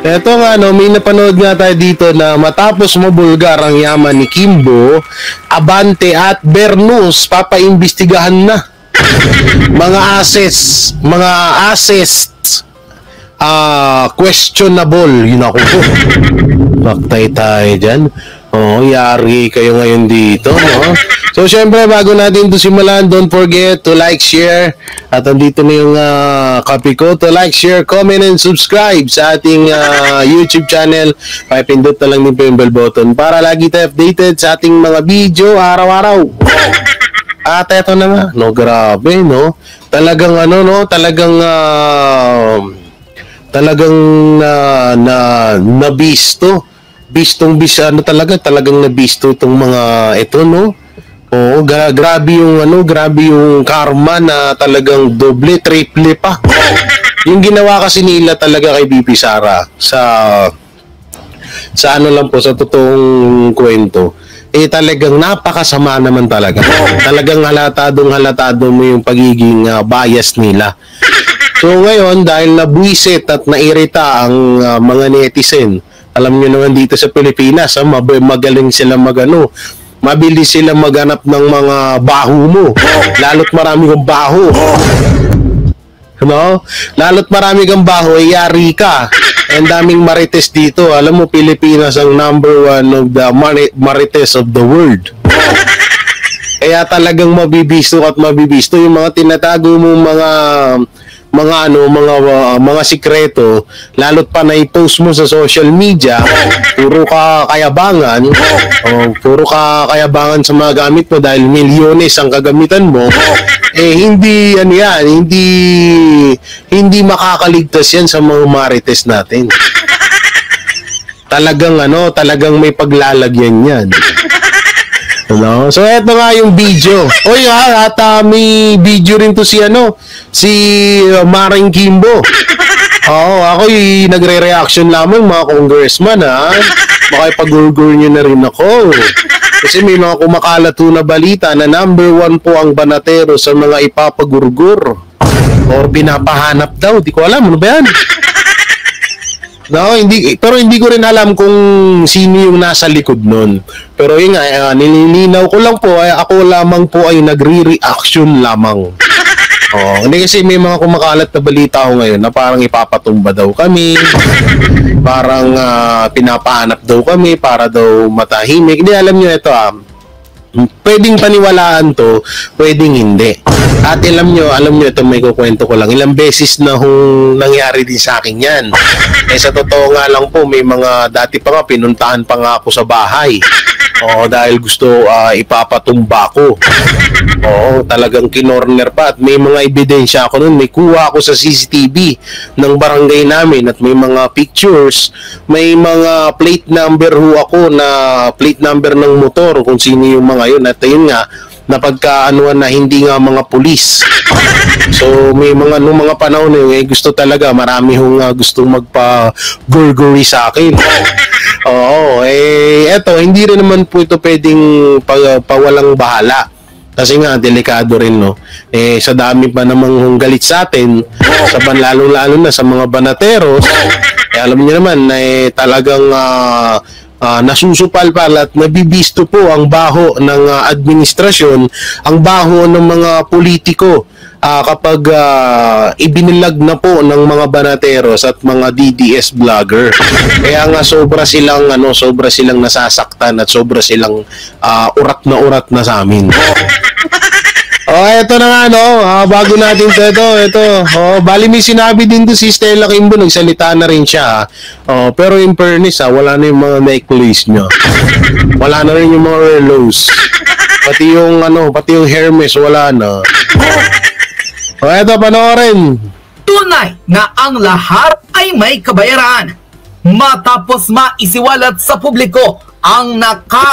Eto nga, no, may napanood nga tayo dito na matapos mabulgar ang yaman ni Kimbo, Abante at Bernus papaimbestigahan na. Mga assets questionable. Yun ako po. Maktay tayo dyan. Oh, yari kayo ngayon dito, no? So, syempre, bago natin ito simulan, don't forget to like, share, at andito na yung copy ko, to like, share, comment, and subscribe sa ating YouTube channel. Pakipindot na lang din po yung bell button para lagi tayo updated sa ating mga video araw-araw. At eto na nga, no, grabe, no? Talagang ano, no? Talagang nabisto. Talagang nabisto itong mga ito, no? Oo, grabe yung karma na talagang doble, triple pa. Yung ginawa kasi nila talaga kay BP Sara sa ano lang po, sa totoong kwento, talagang napakasama naman talaga. Talagang halatado mo yung pagiging bias nila. So ngayon, dahil nabuisit at nairita ang mga netizen, alam nyo naman dito sa Pilipinas, magaling sila mabilis sila maghanap ng mga baho mo. Lalo't marami kang baho. No? Lalo't marami kang baho, yari ka. Ang daming marites dito. Alam mo, Pilipinas ang #1 of the marites of the world. Kaya talagang mabibisto at mabibisto yung mga tinatago mong mga sikreto, lalo't pa na i-post mo sa social media, puro ka kayabangan sa mga gamit mo dahil milyones ang kagamitan mo, hindi makakaligtas yan sa mga marites natin. Talagang may paglalagyan yan. No? So eto nga yung video. Oy ha, at may video rin to si Maring Kimbo. Oo, ako nagre-reaction lamang mga congressman, ha. Makipag-gurgur nyo na rin ako. Kasi may mga kumakalat na balita na #1 po ang Banatero sa mga ipapagurgur or pinapahanap daw. Di ko alam, ano ba yan? No, pero hindi ko rin alam kung sino yung nasa likod nun. Pero yun nga, nililinaw ko lang po, ako lamang po ay nagre-reaction lamang. Hindi kasi may mga kumakalat na balita ko ngayon na parang ipapatumba daw kami, parang pinapahanap daw kami para daw matahimik. Hindi, alam nyo ito, pwedeng paniwalaan to, pwedeng hindi. At alam nyo ito, may kukwento ko lang. Ilang beses na nangyari din sa akin yan. Sa totoo nga lang po, may mga dati pa nga, pinuntahan pa nga ako sa bahay. Dahil gusto ipapatumba ko. Talagang kinorner pa. At may mga ebidensya ako nun. May kuha ako sa CCTV ng barangay namin at may mga pictures. May mga plate number ako na plate number ng motor kung sino yung mga yun. At yun nga, napagkaanuan na hindi nga mga pulis. So may nung mga panahon gusto talaga, marami gustong magpa-gurguri sa akin. Eto, hindi rin naman po ito pwedeng pawalang bahala. Kasi nga, delikado rin, no? Sa dami pa namang galit sa atin, lalo na sa mga banateros, alam niyo naman, talagang nasusupal pala at nabibisto po ang baho ng administrasyon, ang baho ng mga politiko kapag ibinilag na po ng mga banateros at mga DDS vlogger. Kaya nga sobra silang nasasaktan at sobra silang urat na sa amin. Eto na nga, no? Bago natin ito. Bali may sinabi din to si Stella Kimbo, nagsalita na rin siya. Pero in fairness, wala na yung mga necklace niya. Wala na rin yung mga earlobes. Pati yung Hermes, wala na. Eto, panoorin. Tunay na ang lahat ay may kabayaran. Matapos maisiwalat sa publiko ang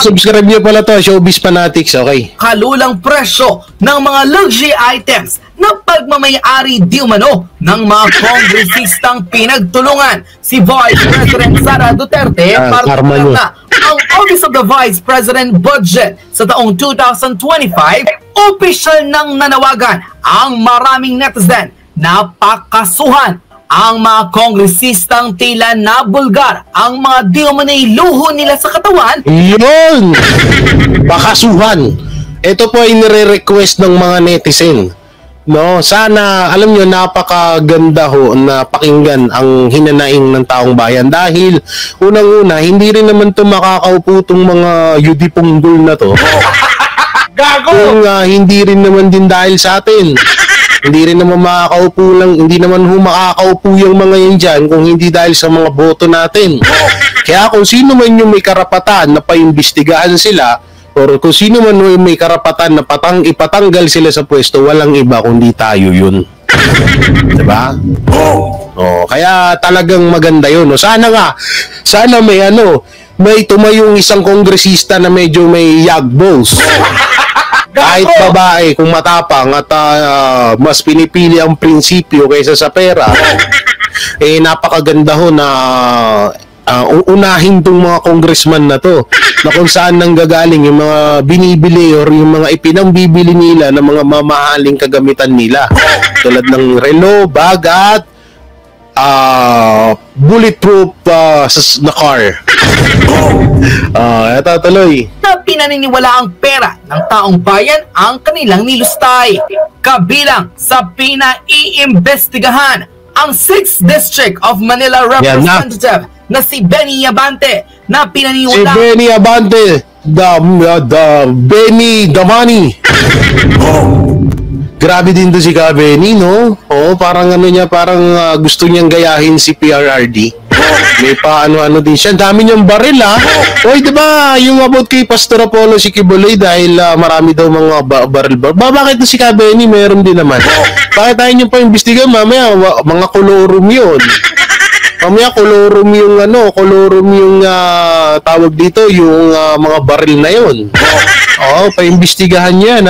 subscribe nyo pala to, Showbiz Fanatics, okay? Kalulang presyo ng mga luxury items na pagmamayari di umano ng mga kongresistang pinagtulungan si Vice President Sara Duterte para na ang Office of the Vice President Budget sa taong 2025. Opisyal nang nanawagan ang maraming netizen na pakasuhan ang mga kongresistang tila nabulgar ang mga di umanay luho nila sa katawan. Yun! Bakasuhan. Ito po ay nire-request ng mga netizen. No, sana alam nyo, napakaganda ho na pakinggan ang hinanaing ng taong bayan dahil unang-una hindi rin naman to makakaupo tong mga yudipunggol na to. Gago! Kung hindi rin naman din dahil sa atin. Hindi rin naman makakaupo lang, hindi naman makakaupo yung mga yan dyan kung hindi dahil sa mga boto natin. Kaya kung sino man yung may karapatan na paimbestigahan sila, or kung sino man yung may karapatan na ipatanggal sila sa pwesto, walang iba kundi tayo yun. Diba? Oh, kaya talagang maganda yun. No? Sana may tumayong isang kongresista na medyo may yagballs. Kahit babae, kung matapang at mas pinipili ang prinsipyo kaysa sa pera, napakaganda ho na unahin tong mga congressman na to, na kung saan nanggagaling yung mga binibili or yung mga ipinangbibili nila ng mga mamahaling kagamitan nila. Tulad ng relo, bag at bulletproof na car. Ito tuloy. Na pinaniniwala ang pera ng taong bayan ang kanilang nilustay. Kabilang sa pinaiimbestigahan ang 6th District of Manila Representative na si Benny Abante na pinaniniwala. Si Benny Abante, the Benny Damani. Grabe din to si Benny, no? Oo, parang parang gusto niyang gayahin si PRRD. May ano din siya. Dami niyang baril, Oy, diba, yung about kay Pastor Apollo si Kibuloy dahil marami daw mga baril. Bakit si Benny meron din naman? Bakit tayo niyo pa imbestigahan? Mamaya, mga kolorum yun. Mamaya, kolorum yung tawag dito, yung mga baril na yun. Oo, paimbestigahan yan,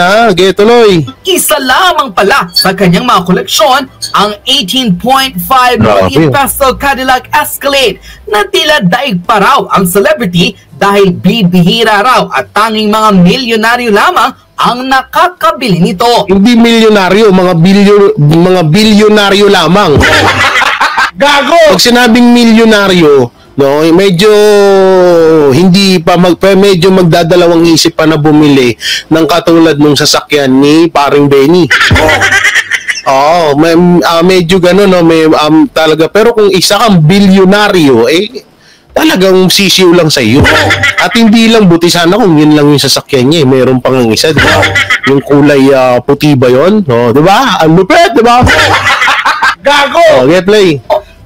Tuloy. Isa lamang pala sa kanyang mga koleksyon ang 18.5 million peso Cadillac Escalade na tila daig pa raw ang celebrity dahil bibihira raw at tanging mga milyonaryo lamang ang nakakabili nito. Hindi milyonaryo, mga bilyonaryo lamang. Gago! Pag sinabing milyonaryo, no, medyo hindi pa medyo magdadalawang isip pa na bumili ng katulad nung sasakyan ni paring Benny. Medyo gano'n, no, talaga. Pero kung isa kang bilyonaryo, talagang sisiw lang sa iyo. At hindi lang, buti sana kung yun lang yung sasakyan niya, meron pang isa, diba? Yung kulay puti ba yun? No, diba? Ang lupit, diba? Gago! Get play.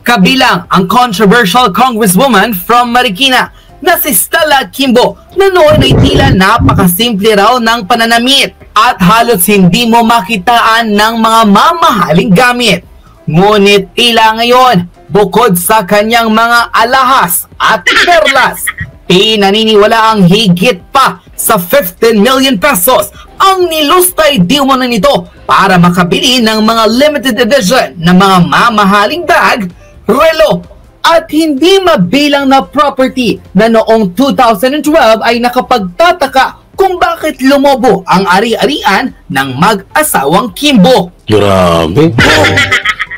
Kabilang ang controversial congresswoman from Marikina na si Stella Kimbo na noon ay tila napakasimple raw ng pananamit at halos hindi mo makitaan ng mga mamahaling gamit. Ngunit tila ngayon, bukod sa kanyang mga alahas at perlas, pinaniniwala ang higit pa sa 15 million pesos ang nilustay di umano nito para makabili ng mga limited edition na mga mamahaling bag, relo, at hindi mabilang na property na noong 2012 ay nakapagtataka kung bakit lumobo ang ari-arian ng mag-asawang Kimbo. Grabe.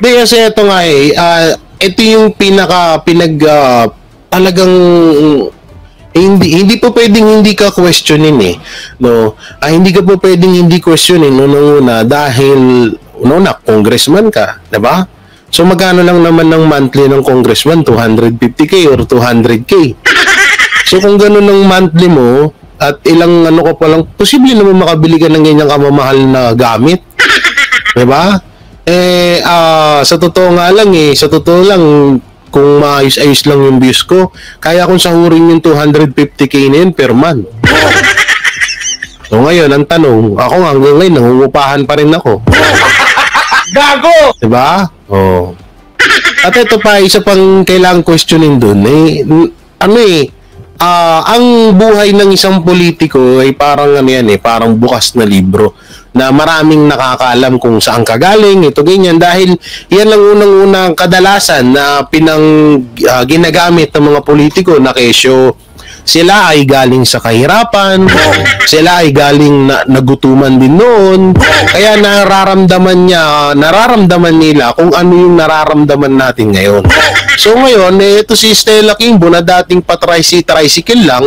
Kasi ito nga ito yung talagang hindi po pwedeng hindi ka questionin no. Hindi ka po pwedeng hindi questionin una dahil congressman ka, 'di ba? So magkano lang naman ng monthly ng congressman? 250k or 200k. So kung gano'n ng monthly mo at ilang ka pa lang, posible naman makabili ka ng ganyang kamamahal na gamit. 'Di ba? Sa totoo lang, kung maayos-ayos lang yung views ko, kaya kong sahurin yung 250k na yun per month. So ngayon, ang tanong, ako hanggang ngayon, nangungupahan pa rin ako. Gago! Diba? At ito pa, isa pang kailangang questionin dun. Ang buhay ng isang politiko ay parang parang bukas na libro na maraming nakakaalam kung saan ka galing, ito ganyan, dahil yan lang unang-unang kadalasan na ginagamit ng mga politiko na kesyo sila ay galing sa kahirapan, sila ay galing nagutuman din noon, kaya nararamdaman nila kung ano yung nararamdaman natin ngayon. So ngayon, ito si Stella Kimbo na dating tricycle lang,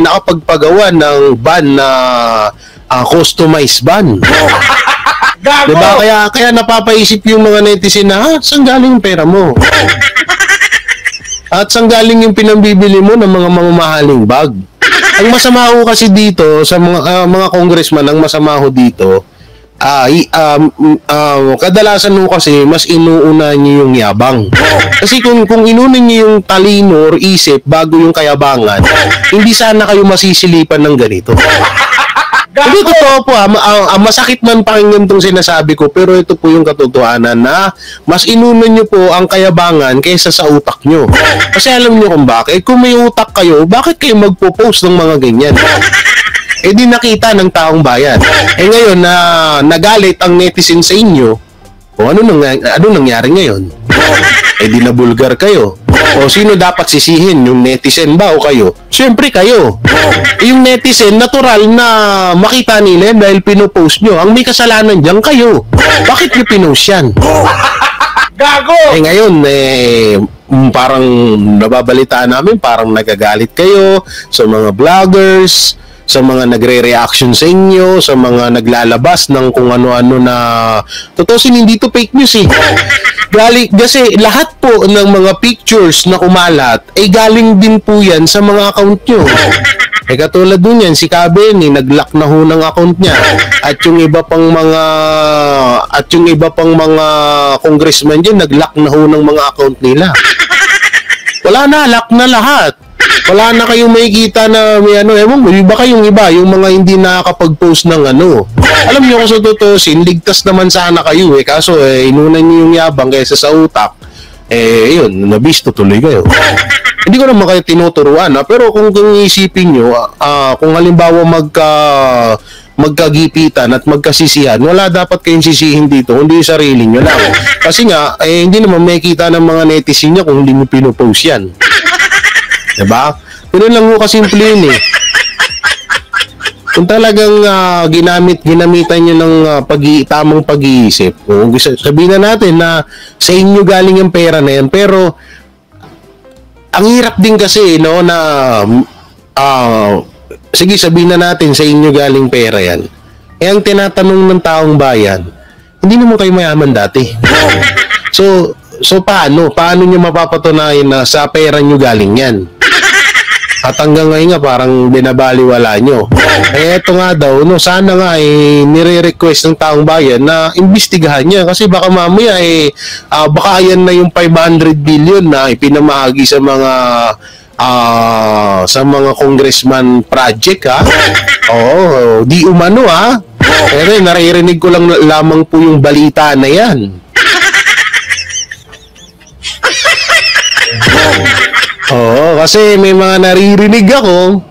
nakapagpagawa ng van na customized van. Diba? Kaya napapaisip yung mga netizen na, saan galing yung pera mo? At saan galing yung pinambibili mo ng mga mamahaling bag? Ang masama ho kasi dito, sa mga congressman, ang masama ho dito, kadalasan ho kasi mas inuuna niyo yung yabang. Kasi kung inuuna niyo yung talino or isip bago yung kayabangan, hindi sana kayo masisilipan ng ganito. Hindi, totoo po, masakit man pakinggan itong sinasabi ko, pero ito po yung katotohanan na mas inunan nyo po ang kayabangan kaysa sa utak nyo. Kasi alam nyo kung bakit. Kung may utak kayo, bakit kayo magpo-post ng mga ganyan? Di nakita ng taong bayan. Ngayon na nagalit ang netizen sa inyo, ano nangyari ngayon? Di nabulgar kayo. O sino dapat sisihin? Yung netizen ba o kayo? Siyempre kayo. Yung netizen, natural na makita nila dahil pinopost nyo. Ang may kasalanan dyan kayo. Bakit nyo pinost yan? Gago! Ngayon, parang nababalitaan namin, parang nagagalit kayo sa mga vloggers, sa mga nagre-reaction sa inyo, sa mga naglalabas ng kung ano-ano na totosin, hindi to fake news kasi lahat po ng mga pictures na kumalat ay galing din po yan sa mga account nyo. Katulad dun yan, si Kabeni, nag-lock na ho ng account niya. At yung iba pang mga congressman dyan, nag-lock na ho ng mga account nila. Wala na, lock na lahat. Wala na kayong makikita na may iba kayong iba, yung mga hindi nakakapag-post ng Alam niyo kung sa totoo, ligtas naman sana kayo kaso inunan niyo yung yabang kaysa sa utak. Yun, nabisto tuloy kayo. Hindi ko naman kayo tinuturuan, pero kung isipin niyo, kung halimbawa magkagipitan at magkasisihan, wala dapat kayong sisihin dito, kundi yung sarili nyo lang. Kasi nga, hindi naman makikita ng mga netizen niya kung hindi mo pinopost yan. Diba? Ganun lang mo kasimple yun Kung talagang ginamitan nyo ng tamang pag-iisip, sabihin na natin na sa inyo galing yung pera na yan, pero ang hirap din kasi na sige, sabihin na natin sa inyo galing pera yan. Ang tinatanong ng taong bayan, hindi naman kayo mayaman dati. So paano nyo mapapatunayan na sa pera nyo galing yan? At hanggang ngayon nga parang binabaliwala nyo. Eto nga daw, sana nga nire-request ng taong bayan na imbestigahan niya kasi baka mamaya baka yan na yung 500 billion na ipinamahagi sa mga congressman project Oo, di umano Pero naririnig ko lang lamang po yung balita na yan. Oo, kasi may mga naririnig ako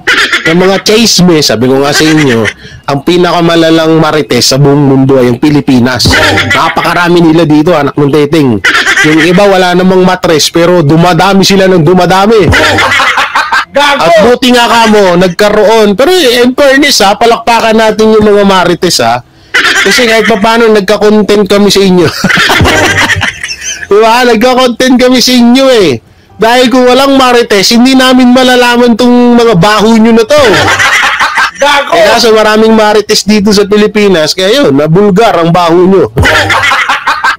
ng mga chisme, sabi ko nga sa inyo, ang pinakamalalang marites sa buong mundo ay yung Pilipinas. Napakarami nila dito, anak ng teteng. Yung iba wala namang matres, pero dumadami sila ng dumadami. At buti nga kamo, nagkaroon. Pero in fairness palakpakan natin yung mga marites Kasi kahit pa paano, nagka-content kami sa inyo. Diba? Nagka-content kami sa inyo Dahil kung walang marites, hindi namin malalaman tong mga baho nyo na to. Gago! Kaso maraming marites dito sa Pilipinas, kaya yun, nabulgar ang baho nyo.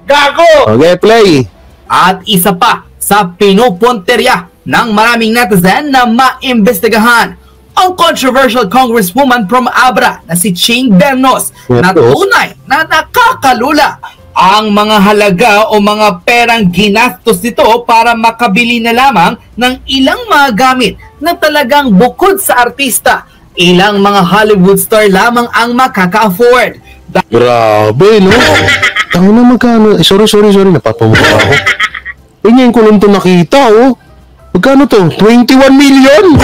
Gago! Okay, play. At isa pa sa pinupunterya ng maraming netizen na maimbestigahan ang controversial congresswoman from Abra na si Ching Bernos na tunay na nakakalula ang mga halaga o mga perang ginastos nito para makabili na lamang ng ilang mga gamit na talagang bukod sa artista, ilang mga Hollywood star lamang ang makaka-afford. Grabe, no? Tango na magkano? Sorry, napapamukha ako. Ngayon ko lang ito nakita, Magkano to? 21 million?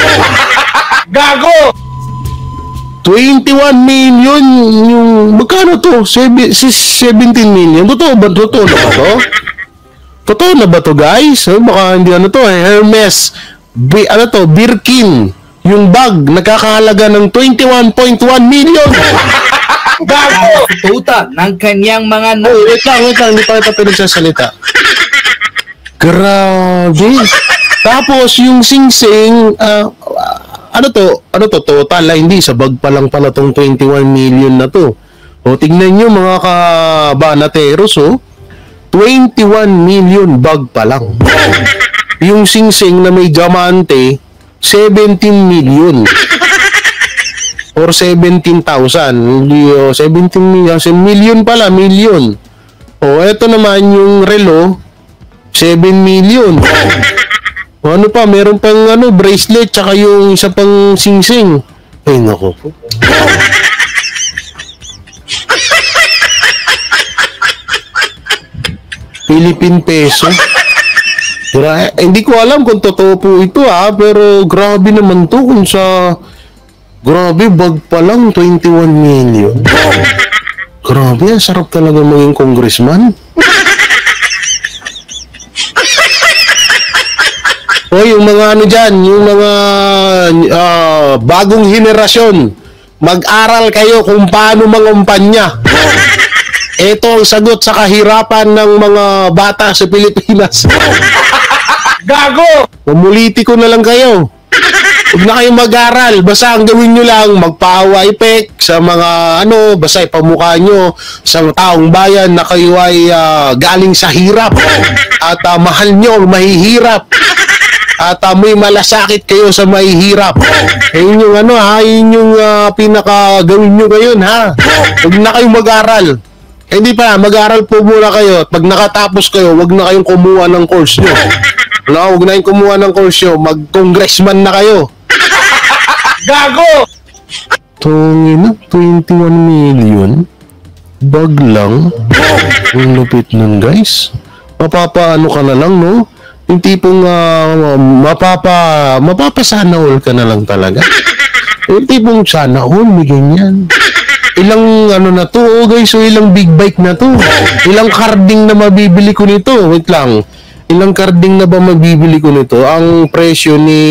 Gago! 21 million yung... Magkano to? 17 million? Totoo na ba to? Totoo na ba to, guys? Baka hindi Hermes. Birkin. yung bag nagkakahalaga ng 21.1 million. Gago! Tuta ng kanyang mga... Wait lang, hindi pa kita pinagsasalita. Grabe. Tapos yung Sing-Sing, ano to, total, hindi, sa bag pa lang pala tong 21 million na to. O, tingnan nyo mga kabanateros, 21 million bag pa lang. Yung Sing-Sing na may diamante, 17 million. Or 17,000. 17 million pala, million. O, eto naman yung relo, 7 million. O, ano pa, meron pang bracelet, tsaka yung isa pang Sing-Sing. Ay, nako. Philippine peso. Hindi ko alam kung totoo po ito pero grabe naman to kung sa grabe bag pa lang 21 million. Grabe, sarap talaga maging congressman. O yung mga dyan, yung mga bagong henerasyon, mag-aral kayo kung paano mangumpanya. Ito ang sagot sa kahirapan ng mga bata sa Pilipinas. Gago! Pumuliti ko na lang kayo. Huwag na kayong mag-aral. Basta ang gawin nyo lang, magpa-awa effect sa mga basta ipamukha nyo sa taong bayan na kayo ay galing sa hirap. At mahal nyo ang mahihirap. At may malasakit kayo sa mahihirap. Yun yung yun yung pinaka gawin nyo ngayon, Huwag na kayong mag-aral. Hindi pa, mag-aral po muna kayo. Pag nakatapos kayo, wag na kayong kumuha ng course nyo. Huwag na kayong kumuha ng course nyo. Mag-congressman na kayo. Gago! Tungin na, 21 million. Bag lang. Ang lupit nun, guys. Mapapaano ka na lang, no? Yung tipong mapapasana all ka na lang talaga. Yung tipong sana all, may ganyan. Ilang na to, guys, so ilang big bike na to. Ilang carding na mabibili ko nito. Wait lang. Ilang carding na ba mabibili ko nito? Ang presyo ni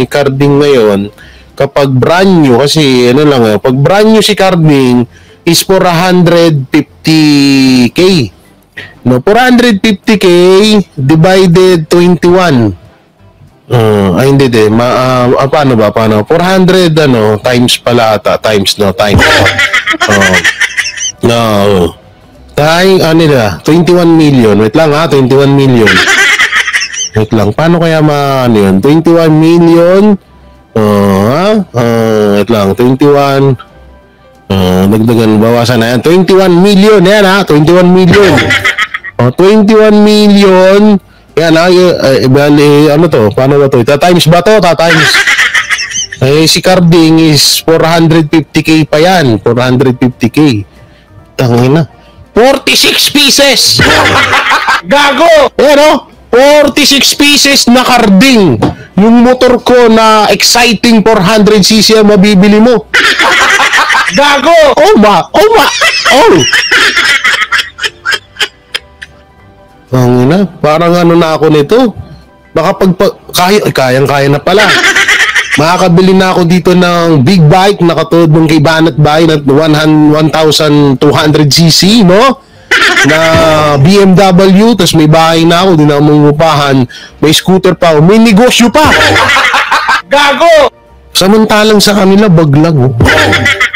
carding ngayon, kapag brand new, kasi pag brand new si carding is 450k. No, 450k divided 21. Hindi din. Paano ba? 400 times pala ata. Times. No. 21 million. Wait lang 21 million. Wait lang. Paano kaya yun? 21 million. Wait lang. 21. Dagdagan. Bawasan na yan. 21 million. Yan 21 million. 21 million. Yan Paano ba to? Times ba to? Times. Si carding is 450k pa yan. 450k. Tangina. 46 pieces! Gago! Yan 46 pieces na carding. Yung motor ko na exciting 400cc ang mabibili mo. Gago! Oh! Tangina, parang na ako nito. Baka kayang-kaya na pala. Makakabili na ako dito ng big bike na katulad ng kay Banat Bay na 1,200cc, no? Na BMW, tapos may bahay na ako, di na ako mangupahan. May scooter pa, may negosyo pa. Gago! Samantalang sa kanila, bag lang,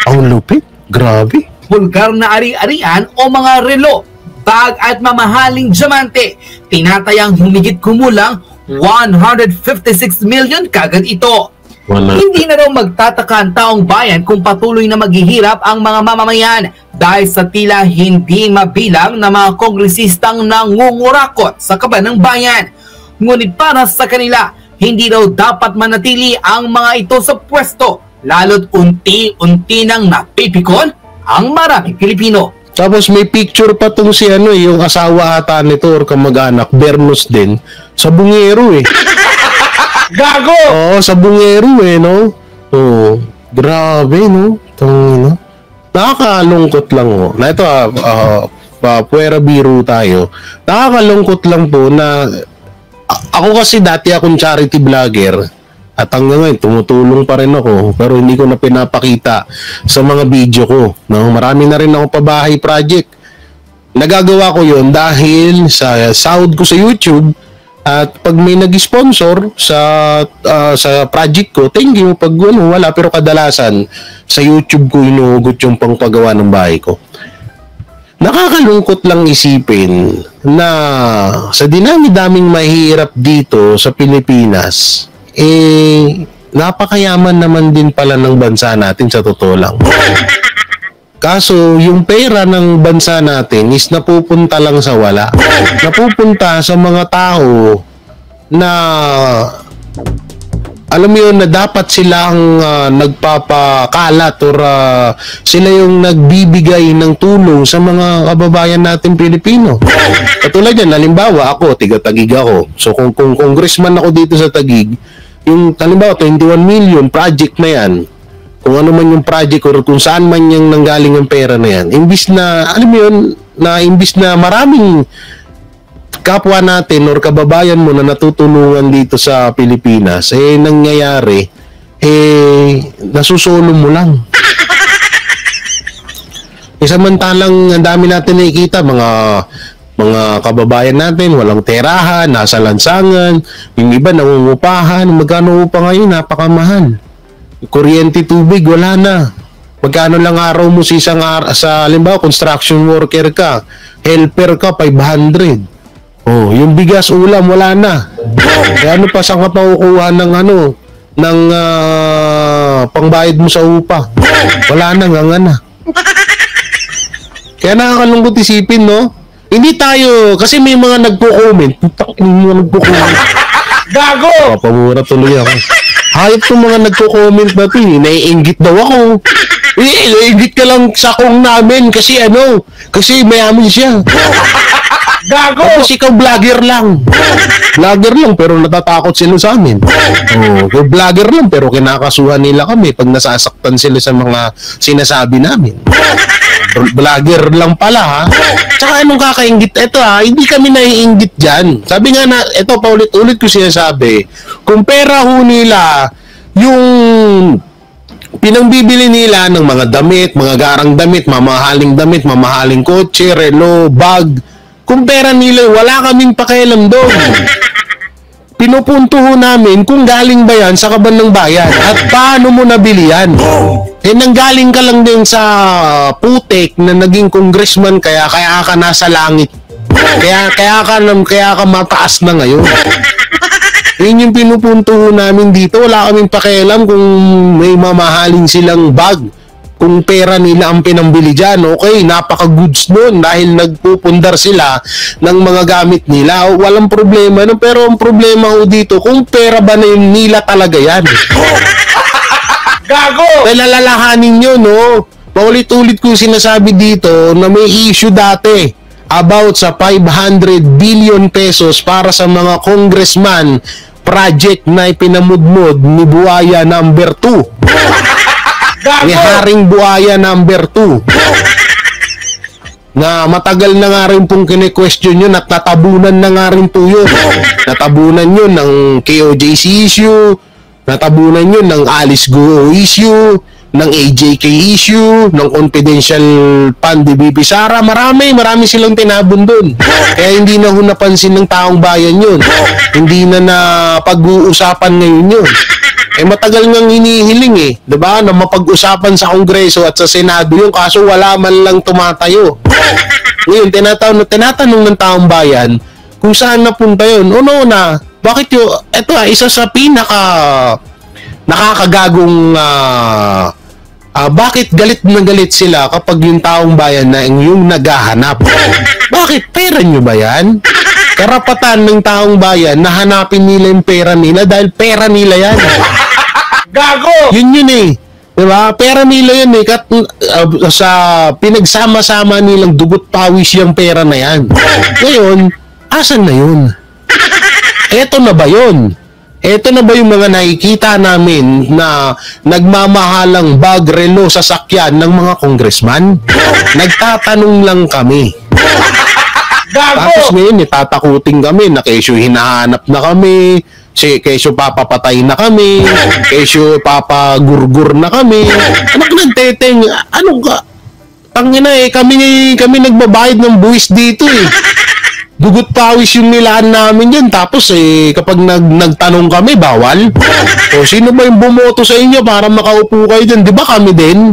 Ang lupit, grabe. Vulgar na ari-arian o mga relo, bag at mamahaling diamante. Tinatayang humigit kumulang 156 million kagad ito. Hindi na raw magtataka ang taong bayan kung patuloy na maghihirap ang mga mamamayan dahil sa tila hindi mabilang na mga kongresistang nangungurakot sa kaban ng bayan. Ngunit para sa kanila, hindi raw dapat manatili ang mga ito sa pwesto, lalo't unti-unti nang napipikon ang maraming Pilipino. Tapos may picture pa tong si yung asawa ata nito or kamag-anak, Bernos din, sa bungero Gago! Oo, sa bungero no? Oo, grabe, no? Tangina. Nakakalungkot lang, Na ito, puwera biro tayo. Nakakalungkot lang po na, ako kasi dati akong charity vlogger, At hanggang ngayon, tumutulong pa rin ako, pero hindi ko na pinapakita sa mga video ko. No? Marami na rin ako pabahay project. Nagagawa ko yun dahil sa sahod ko sa YouTube, at pag may nag-sponsor sa project ko, thank you. Pag wala, pero kadalasan sa YouTube ko inuugot yung pangpagawa ng bahay ko. Nakakalungkot lang isipin na sa dinami-daming mahirap dito sa Pilipinas, napakayaman naman din pala ng bansa natin sa totoo lang. Kaso, yung pera ng bansa natin is napupunta lang sa wala. Napupunta sa mga tao na, alam mo yun, na dapat silang nagpapakalat or sila yung nagbibigay ng tulong sa mga kababayan natin Pilipino. Katulad yan, halimbawa ako, tiga-Taguig ako. So kung congressman ako dito sa Taguig, yung halimbawa 21 million project na yan, kung ano man yung project or kung saan man yung nanggaling ang pera na yan, imbis na, alam mo yun, na imbis na maraming kapwa natin or kababayan mo na natutulungan dito sa Pilipinas, nangyayari, nasusolo mo lang. Samantalang ang dami natin nakikita, mga kababayan natin, walang terahan, nasa lansangan, yung iba nangungupahan, magkano pa ngayon, napakamahal. Kuryente, tubig, wala na. Magkano lang araw mo sa halimbawa, construction worker ka, helper ka, 500. Oh, yung bigas, ulam, wala na. Kaya ano pa, saan ka pa kukuha ng pangbayad mo sa upa? Wala na, nga na. Kaya nakakalungkot isipin, no? Hindi tayo, kasi may mga nagpo-comment. Gago! Papamura tuloy ako. Hayop itong mga nagko-comment na ito, naiinggit daw ako. Naiinggit ka lang sa kong namin kasi kasi mayaman siya. Gago! Tapos ikaw vlogger lang. Vlogger lang pero natatakot sila sa amin. Vlogger lang pero kinakasuhan nila kami pag nasasaktan sila sa mga sinasabi namin. Vlogger lang pala ha. Tsaka anong kakainggit? Ito hindi kami naiinggit dyan. Sabi nga na, ito paulit-ulit ko sinasabi, kung pera ho nila, yung pinangbibili nila ng mga damit, mga garang damit, mamahaling kotse, relo, bag, kung pera nila, wala kaming pakialam doon. Pinupunto ho namin kung galing ba yan sa kaban ng bayan at paano mo nabili yan. Nanggaling ka lang din sa putek na naging congressman kaya ka nasa langit. Kaya ka mataas na ngayon. Yun yung pinupunto ho namin dito. Wala kaming pakialam kung may mamahaling silang bag. Kung pera nila ang pinambili dyan, okay, napaka-goods nun dahil nagpupundar sila ng mga gamit nila. Walang problema. Pero ang problema ho dito, kung pera ba na yun nila talaga yan? Gago! Lalalahanin nyo, no? Paulit-ulit ko sinasabi dito na may issue dati about sa 500 billion pesos para sa mga congressman project na ipinamudmod ni Buaya number 2. Ni Haring Buaya number 2. Na matagal na nga rin pong kine-question yun at natabunan na nga rin po yun. Natabunan yun ng KOJC issue, natabunan yun ng Alice Guo issue, ng AJK issue, ng confidential fund ni BP Sara. Marami silang tinabon dun. Kaya hindi na napansin ng taong bayan yun. Hindi na pag-uusapan ngayon yun. Matagal ngang hinihiling diba? Na mapag-usapan sa Kongreso at sa Senado yung kaso wala man lang tumatayo. Ngayon, tinatanong ng taong bayan kung saan napunta yun. Una, bakit ito isa sa nakakagagong bakit galit na galit sila kapag yung taong bayan na yung naghahanap? Bakit? Pera nyo ba yan? Karapatan ng taong bayan na hanapin nila yung pera nila dahil pera nila yan. Gago! Yun diba? Pera nila yun sa pinagsama-sama nilang dugot pawis yung pera na yan. Ngayon, asan na yun? Eto na ba yun? Eto na ba yung mga nakikita namin na nagmamahalang bag, relo, sasakyan ng mga congressman? Nagtatanong lang kami. Gago! Tapos ngayon, tatakutin kami na kesyo hinahanap na kami, kesyo papapatay na kami, kesyo papagurgur na kami. Anak ng teteng, ano ka? Tangina kami nagbabayad ng buwis dito Dugot pawis yung nilaan namin yan. Tapos kapag nagtanong kami, bawal. O sino ba yung bumoto sa inyo para makaupo kayo dyan? Di ba kami din?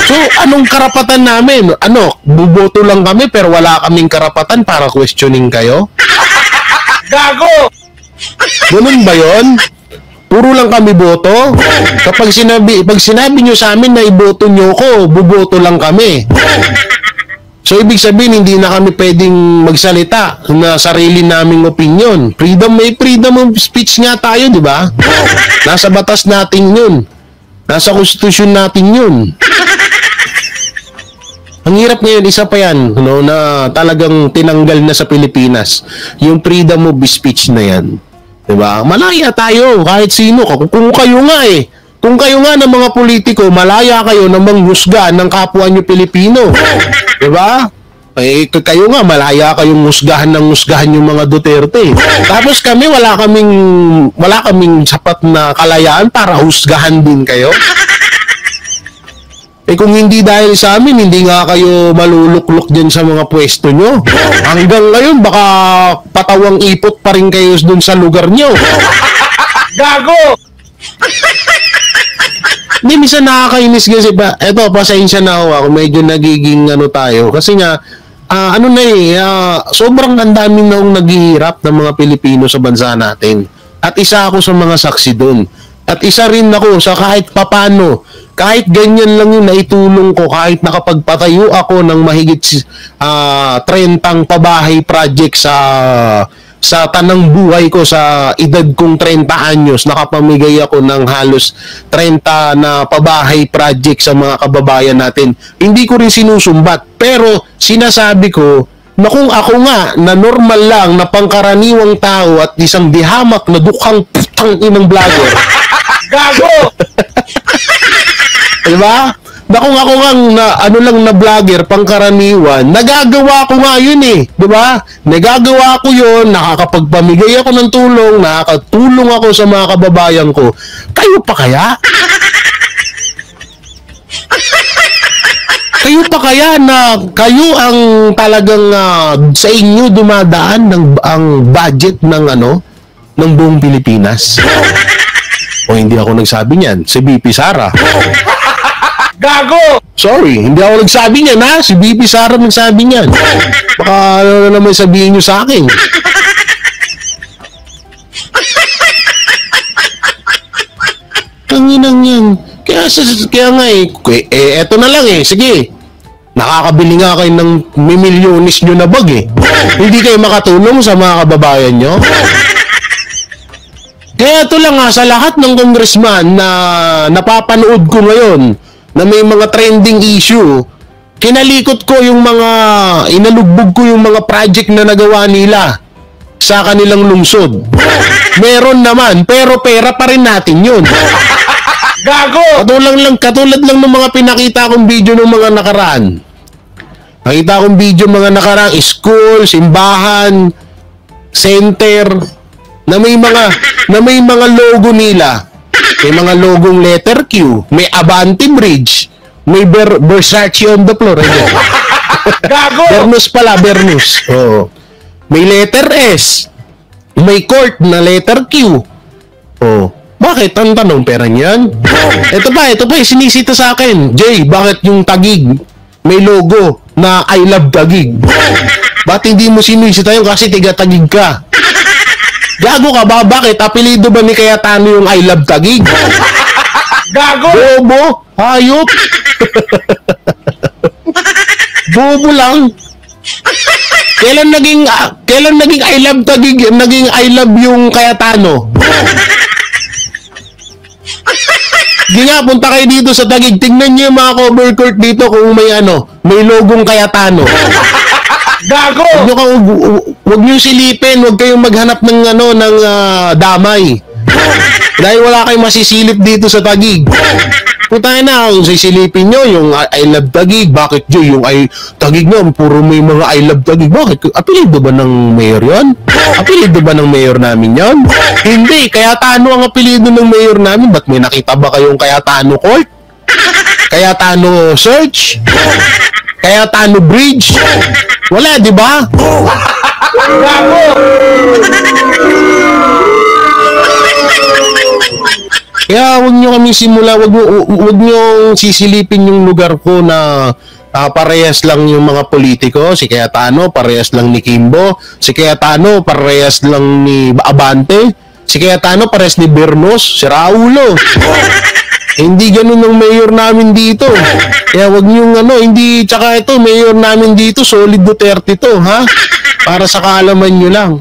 So, anong karapatan namin? Buboto lang kami pero wala kaming karapatan para questioning kayo? Gago! Ganun ba yun? Puro lang kami boto? Pag sinabi nyo sa amin na iboto nyo ko, buboto lang kami. So, ibig sabihin, hindi na kami pwedeng magsalita na sarili naming opinion. May freedom of speech nga tayo, di ba? Nasa batas natin yun. Nasa konstitusyon natin yun. Ang hirap ngayon, isa pa yan, na talagang tinanggal na sa Pilipinas. Yung freedom of speech na yan. Di ba? Malaya tayo, kahit sino. Kung kayo nga Kung kayo nga ng mga politiko, malaya kayo na manghusga ng kapwa nyo Pilipino. Diba? Kayo nga, malaya kayong husgahan yung mga Duterte. Tapos kami, wala kaming sapat na kalayaan para husgahan din kayo. Kung hindi dahil sa amin, hindi nga kayo maluluklok dyan sa mga pwesto nyo. Hanggang ngayon, baka patawang ipot pa rin kayo dun sa lugar nyo. Gago! Hindi, minsan nakakainis kasi ba, eto, pasensya na ako, medyo nagiging tayo. Kasi nga, sobrang daming naong naghihirap ng mga Pilipino sa bansa natin. At isa ako sa mga saksi doon. At isa rin ako sa kahit papano, kahit ganyan lang yung naitulong ko, kahit nakapagpatayo ako ng mahigit 30 pabahay project sa tanang buhay ko, sa edad kong 30 anyos, nakapamigay ako ng halos 30 na pabahay project sa mga kababayan natin. Hindi ko rin sinusumbat, pero sinasabi ko na kung ako nga, na normal lang, na pangkaraniwang tao at isang dihamak na dukhang putang inang vlogger. Gago! Diba? Na kung ako nga na vlogger, pangkaraniwan, nagagawa ko nga yun diba? Nagagawa ko yun, nakakapagpamigay ako ng tulong, nakakatulong ako sa mga kababayan ko. Kayo pa kaya? Kayo pa kaya na kayo ang talagang sa inyo dumadaan ang budget ng ng buong Pilipinas? O hindi ako nagsabi niyan, si BP Sara. Gago! Sorry, hindi ako nagsabi niyan si BP Sara nagsabi niyan. Baka ano na naman sabihin niyo sa akin. Tanginang yan. Kaya nga eto na lang sige. Nakakabili nga kayo ng milyonis nyo na bag Hindi kayo makatulong sa mga kababayan nyo. Kaya ito lang sa lahat ng congressman na napapanood ko ngayon na may mga trending issue, kinalikot ko yung inalugbog ko yung mga project na nagawa nila sa kanilang lungsod. Meron naman, pero pera pa rin natin yun. Gago! Katulad lang ng mga pinakita kong video ng mga nakaraan. Nakita kong video mga nakaraan, school, simbahan, center, na may mga logo nila. May mga logong letter Q, may Abante Bridge, may Versace on the floor. Gago! Bernus pala, Bernus. Oo. May letter S, may court na letter Q. Oh, bakit? Ang tanong, pera niyan? Ito pa, sinisita sa akin. Jay, bakit yung Taguig may logo na I love Taguig? Ba't hindi mo sinisita yun kasi tiga Taguig ka? Gago ka ba? Bakit? Apelido ba ni Cayetano yung I love Taguig? Gago! Bobo? Hayop? Bobo lang. Kailan naging I love Taguig, naging I love yung Cayetano? Hindi nga, punta kayo dito sa Taguig. Tingnan niyo yung mga cover court dito kung may logong Cayetano. Gago! Huwag niyo silipin, huwag kayong maghanap ng damay. Dahil wala kayong masisilip dito sa Taguig. Putang na, kung sisilipin nyo, yung I love Taguig, bakit yung Taguig nyo, puro may mga I love Taguig, bakit? Apelido ba ng mayor yon? Apelido ba ng mayor namin yon? Hindi, Cayetano ang apelido ng mayor namin. Ba't may nakita ba kayong Cayetano Court? Cayetano Search? Cayetano Bridge? Wala, di ba? Kaya wag nyo kami simula, wag nyo sisilipin yung lugar ko na parehas lang yung mga politiko. Si Cayetano, parehas lang ni Kimbo. Si Cayetano, parehas lang ni Abante. Si Cayetano, parehas ni Bernos. Si Raulo. Hindi ganun ang mayor namin dito. Kaya wag nyo hindi, tsaka ito, mayor namin dito, solid Duterte to, ha? Para sa kaalaman nyo lang.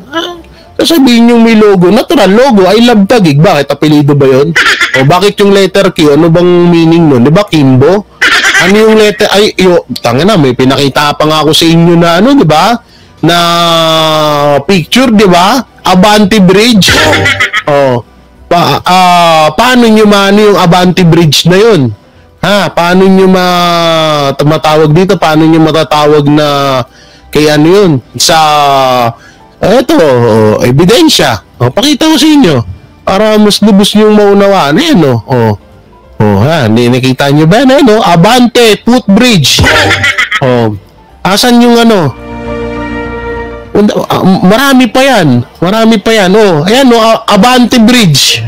Sasabihin yung may logo, natural logo, I love Taguig. Bakit? Apelido ba yun? O bakit yung letter Q? Ano bang meaning nun? Di ba Kimbo? Ano yung letter? Tangina, may pinakita pa nga ako sa inyo na di ba? Na picture, di ba? Abante Bridge. Paano nyo yung Abante Bridge na yun? Paano nyo matawag dito? Paano nyo matatawag na kay yun? Sa eto, ebidensya. Pakita ko sa inyo. Para mas lubos nyo maunawaan. Ayan, hindi nakita nyo ba? Abante Footbridge. Asan yung marami pa yan. Ayan, Abante Bridge.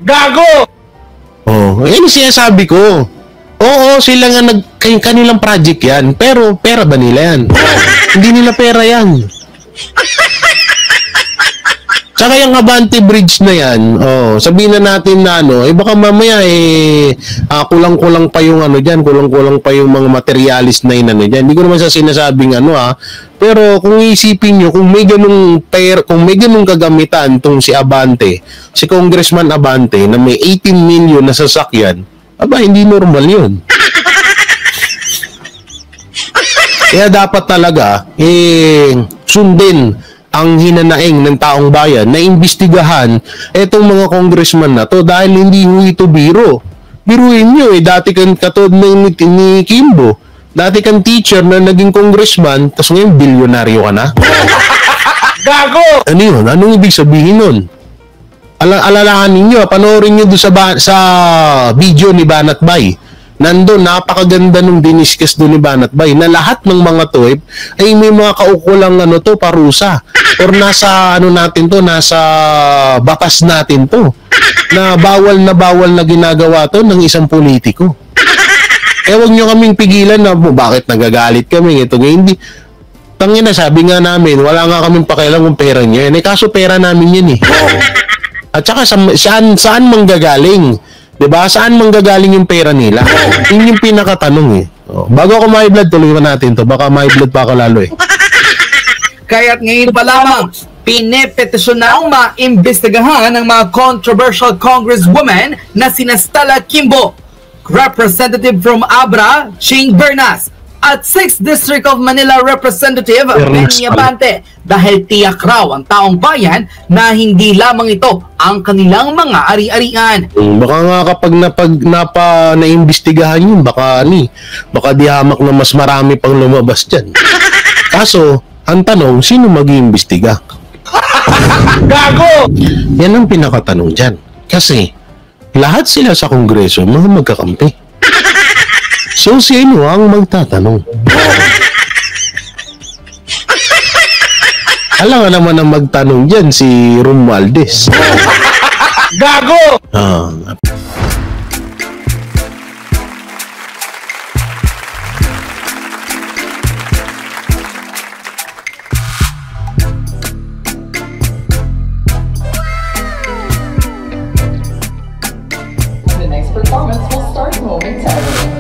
Gago! Ayan yung sinasabi ko. Oo, sila nga kanilang project yan. Pero, pera ba nila yan? Hindi nila pera yan. Tsaka yung Abante Bridge na yan, sabihin na natin na baka mamaya kulang-kulang pa yung dyan, kulang-kulang pa yung mga materialis na yun dyan. Hindi ko naman sa sinasabing pero kung isipin nyo, kung may ganung kagamitan tong si Abante, si Congressman Abante na may 18 million na sasakyan, hindi normal yun. Kaya dapat talaga sundin ang hinanaing ng taong bayan na imbestigahan etong mga congressman na to dahil hindi ito biro. Biruin nyo dati kang katod ni Kimbo. Dati kang teacher na naging congressman, tapos ngayon bilyonaryo ka na. Gago! Ano yun? Anong ibig sabihin nun? Alalahan ninyo, panoorin nyo doon sa video ni Banat Bay. Nandun, napakaganda nung diniscuss doon ni Banat Bay na lahat ng mga to ay may mga kaukulang parusa. Or nasa natin to, nasa batas natin to. Na bawal na ginagawa to ng isang politiko. Huwag nyo kaming pigilan na bakit nagagalit kami. Ito nga hindi. Tangina, sabi nga namin, wala nga kaming pakialam kung pera nyo yan. Kaso pera namin yan At saka saan manggagaling? Diba? Saan manggagaling yung pera nila? Yun yung pinakatanong Bago ako ma-blood, tuloy natin to. Baka ma-blood pa ako lalo Kaya't ngayon pa lamang, pinepetisyon na ang maimbestigahan ng mga controversial congresswoman na sina Stella Kimbo, Representative from Abra, Ching Bernas, at 6th District of Manila Representative Benny Abante dahil tiyak raw ang taong bayan na hindi lamang ito ang kanilang mga ari-arian. Baka nga kapag naimbestigahan yun, baka di hamak na mas marami pang lumabas dyan. Kaso, ang tanong, sino mag-iimbestiga? Gago! Yan ang pinakatanong dyan. Kasi, lahat sila sa Kongreso, mga magkakampi. So, sino ang magtatanong? Alam nga naman ang magtanong dyan, si Romualdez. Gago! The next performance will start momentarily.